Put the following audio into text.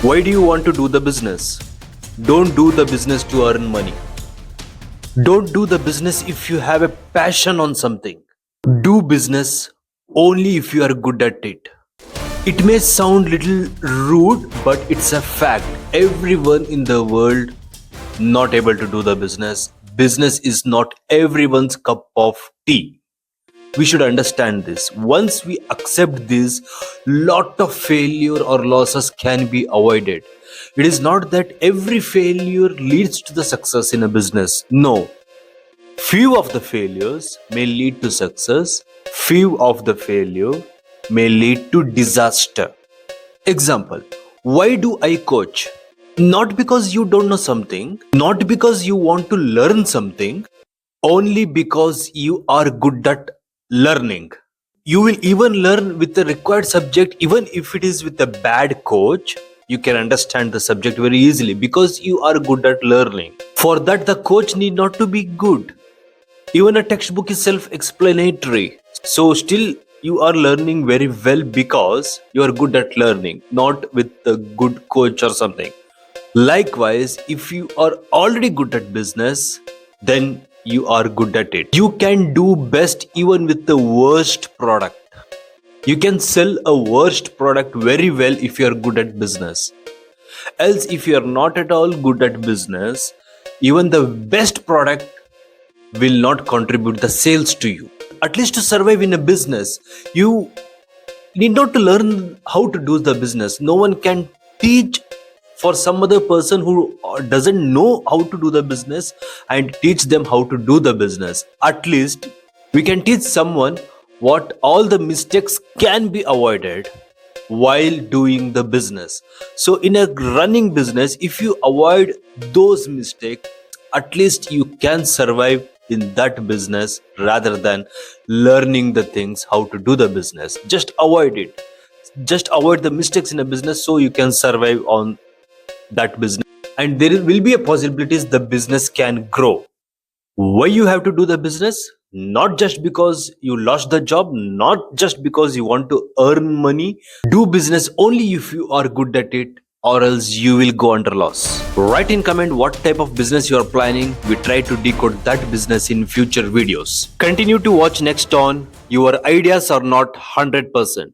Why do you want to do the business? Don't do the business to earn money. Don't do the business if you have a passion on something. Do business only if you are good at it. It may sound little rude, but it's a fact. Everyone in the world not able to do the business. Business is not everyone's cup of tea. We should understand this. Once we accept this, lot of failure or losses can be avoided. It is not that every failure leads to the success in a business. No. Few of the failures may lead to success. Few of the failure may lead to disaster. Example, why do I coach? Not because you don't know something, not because you want to learn something, only because you are good at learning. You will even learn with the required subject, even if it is with a bad coach. You can understand the subject very easily because you are good at learning. For that, the coach need not to be good. Even a textbook is self-explanatory. So still you are learning very well because you are good at learning, not with a good coach or something. Likewise, if you are already good at business, then you are good at it. You can do best even with the worst product. You can sell a worst product very well if you are good at business. Else, if you are not at all good at business, even the best product will not contribute the sales to you. At least to survive in a business, you need not to learn how to do the business. No one can teach for some other person who doesn't know how to do the business and teach them how to do the business. At least we can teach someone what all the mistakes can be avoided while doing the business. So in a running business, if you avoid those mistakes, at least you can survive in that business rather than learning the things how to do the business. Just avoid it. Just avoid the mistakes in a business so you can survive on that business, and there will be a possibilities the business can grow. Why you have to do the business? Not just because you lost the job, not just because you want to earn money. Do business only if you are good at it, or else you will go under loss. Write in comment what type of business you are planning. We try to decode that business in future videos. Continue to watch next on Your Ideas Are Not 100%.